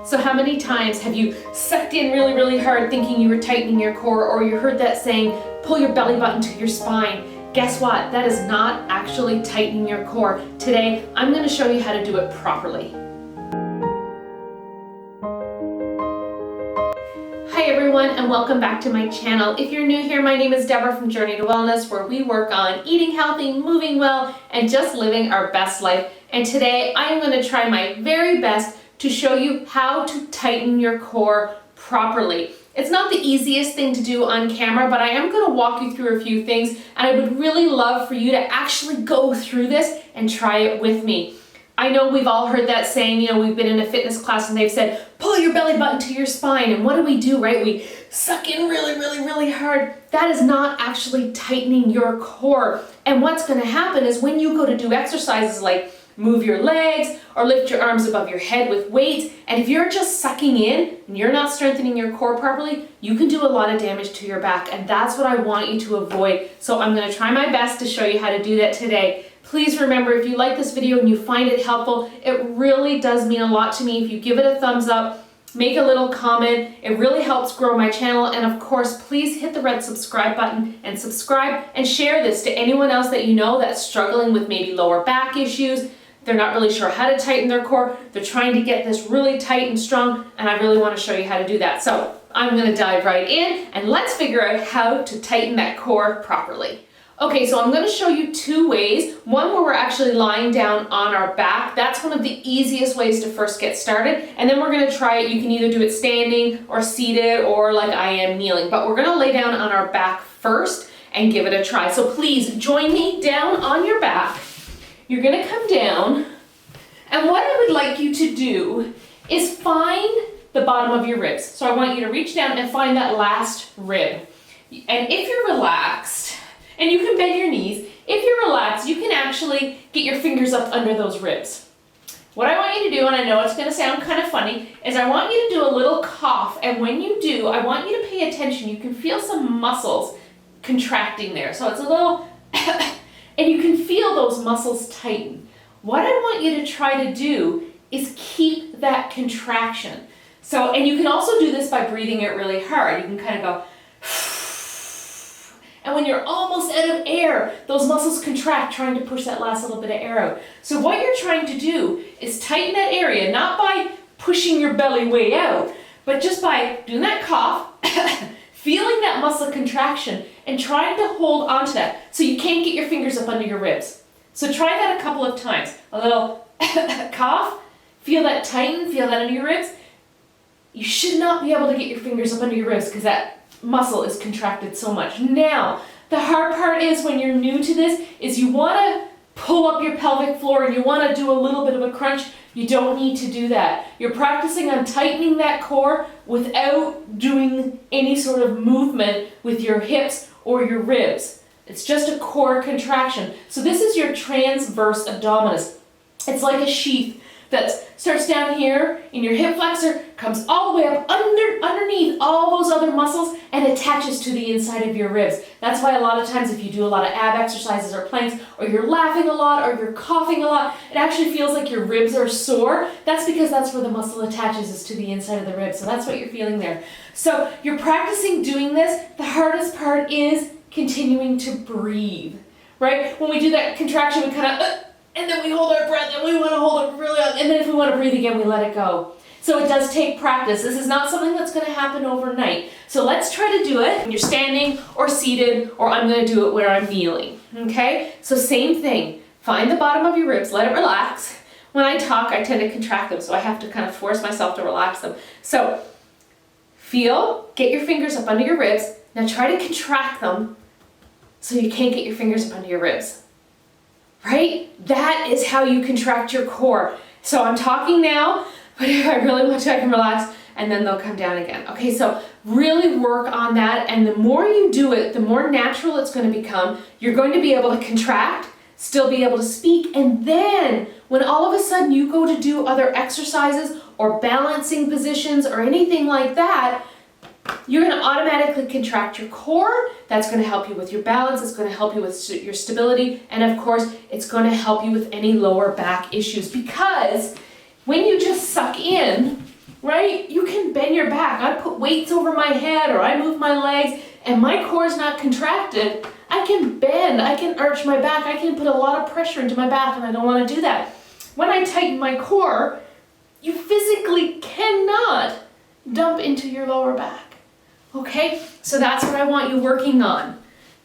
So how many times have you sucked in really, really hard thinking you were tightening your core, or you heard that saying, pull your belly button to your spine? Guess what? That is not actually tightening your core. Today, I'm going to show you how to do it properly. Hi everyone, and welcome back to my channel. If you're new here, my name is Deborah from Journey to Wellness, where we work on eating healthy, moving well, and just living our best life. And today, I am going to try my very best to show you how to tighten your core properly. It's not the easiest thing to do on camera, but I am going to walk you through a few things, and I would really love for you to actually go through this and try it with me. I know we've all heard that saying, we've been in a fitness class and they've said, pull your belly button to your spine. And what do, right? We suck in really, really, really hard. That is not actually tightening your core. And what's going to happen is when you go to do exercises like move your legs or lift your arms above your head with weights, and if you're just sucking in and you're not strengthening your core properly, you can do a lot of damage to your back, and that's what I want you to avoid. So I'm going to try my best to show you how to do that today. Please remember, if you like this video and you find it helpful, it really does mean a lot to me if you give it a thumbs up, make a little comment. It really helps grow my channel. And of course, please hit the red subscribe button and subscribe, and share this to anyone else that you know that's struggling with maybe lower back issues. They're not really sure how to tighten their core. They're trying to get this really tight and strong, and I really want to show you how to do that. So I'm going to dive right in, and let's figure out how to tighten that core properly. Okay, so I'm going to show you two ways. One where we're actually lying down on our back. That's one of the easiest ways to first get started. And then we're going to try it. You can either do it standing or seated or like I am kneeling. But we're going to lay down on our back first and give it a try. So please join me down on your back. You're going to come down. And what I would like you to do is find the bottom of your ribs. So I want you to reach down and find that last rib. And if you're relaxed, and you can bend your knees. If you're relaxed, you can actually get your fingers up under those ribs. What I want you to do, and I know it's going to sound kind of funny, is I want you to do a little cough. And when you do, I want you to pay attention. You can feel some muscles contracting there. So it's a little, and you can feel those muscles tighten. What I want you to try to do is keep that contraction. So, and you can also do this by breathing it really hard. You can kind of go, and when you're almost out of air, those muscles contract, trying to push that last little bit of air out. So what you're trying to do is tighten that area, not by pushing your belly way out, but just by doing that cough, feeling that muscle contraction, and trying to hold onto that so you can't get your fingers up under your ribs. So try that a couple of times. A little cough, feel that tighten, feel that under your ribs. You should not be able to get your fingers up under your ribs because that muscle is contracted so much. Now, the hard part is when you're new to this, is you want to pull up your pelvic floor and you want to do a little bit of a crunch. You don't need to do that. You're practicing on tightening that core without doing any sort of movement with your hips or your ribs. It's just a core contraction. So this is your transverse abdominis. It's like a sheath that starts down here in your hip flexor, comes all the way up underneath all those other muscles, and attaches to the inside of your ribs. That's why a lot of times if you do a lot of ab exercises or planks, or you're laughing a lot, or you're coughing a lot, it actually feels like your ribs are sore. That's because that's where the muscle attaches, is to the inside of the ribs. So that's what you're feeling there. So you're practicing doing this. The hardest part is continuing to breathe, right? When we do that contraction, we kind of, and then we hold our breath, and we want to hold it really long, and then if we want to breathe again, we let it go. So it does take practice. This is not something that's going to happen overnight. So let's try to do it when you're standing or seated, or I'm going to do it where I'm kneeling, okay? So same thing. Find the bottom of your ribs, let it relax. When I talk, I tend to contract them, so I have to kind of force myself to relax them. So feel, get your fingers up under your ribs. Now try to contract them so you can't get your fingers up under your ribs. Right? That is how you contract your core. So I'm talking now, but if I really want to, I can relax, and then they'll come down again. Okay, so really work on that, and the more you do it, the more natural it's going to become. You're going to be able to contract, still be able to speak, and then when all of a sudden you go to do other exercises or balancing positions or anything like that, you're going to automatically contract your core. That's going to help you with your balance. It's going to help you with your stability. And of course, it's going to help you with any lower back issues, because when you just suck in, we're right? You can bend your back. I put weights over my head or I move my legs and my core is not contracted. I can bend, I can arch my back, I can put a lot of pressure into my back, and I don't want to do that. When I tighten my core, you physically cannot dump into your lower back. Okay? So that's what I want you working on.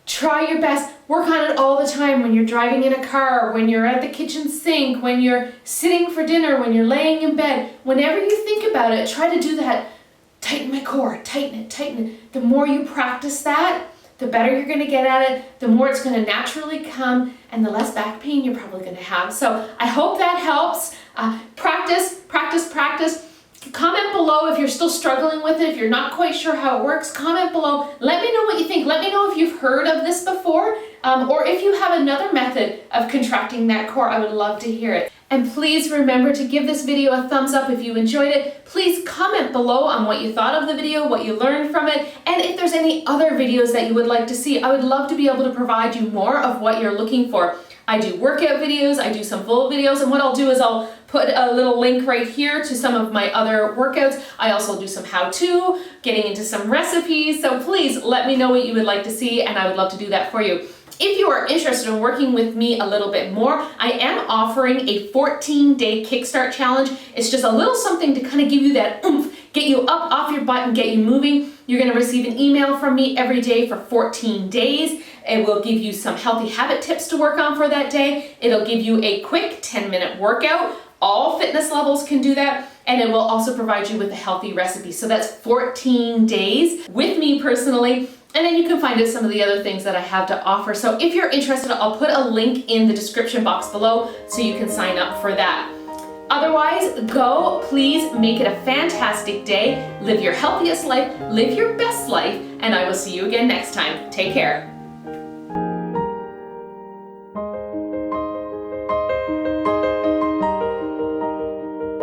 Try your best. Work on it all the time when you're driving in a car, when you're at the kitchen sink, when you're sitting for dinner, when you're laying in bed. Whenever you think about it, try to do that. Tighten my core, tighten it, tighten it. The more you practice that, the better you're going to get at it, the more it's going to naturally come, and the less back pain you're probably going to have. So I hope that helps. Practice, practice, practice. Comment below if you're still struggling with it, if you're not quite sure how it works. Comment below. Let me know what you think. Let me know if you've heard of this before, or if you have another method of contracting that core. I would love to hear it. And please remember to give this video a thumbs up if you enjoyed it. Please comment below on what you thought of the video, what you learned from it, and if there's any other videos that you would like to see. I would love to be able to provide you more of what you're looking for. I do workout videos, I do some full videos, and what I'll do is I'll put a little link right here to some of my other workouts. I also do some how-to, getting into some recipes, so please let me know what you would like to see, and I would love to do that for you. If you are interested in working with me a little bit more, I am offering a 14-day Kickstart challenge. It's just a little something to kind of give you that oomph, get you up off your butt and get you moving. You're going to receive an email from me every day for 14 days. It will give you some healthy habit tips to work on for that day. It'll give you a quick 10-minute workout. All fitness levels can do that. And it will also provide you with a healthy recipe. So that's 14 days with me personally. And then you can find out some of the other things that I have to offer. So if you're interested, I'll put a link in the description box below so you can sign up for that. Otherwise, go, please make it a fantastic day. Live your healthiest life, live your best life, and I will see you again next time. Take care.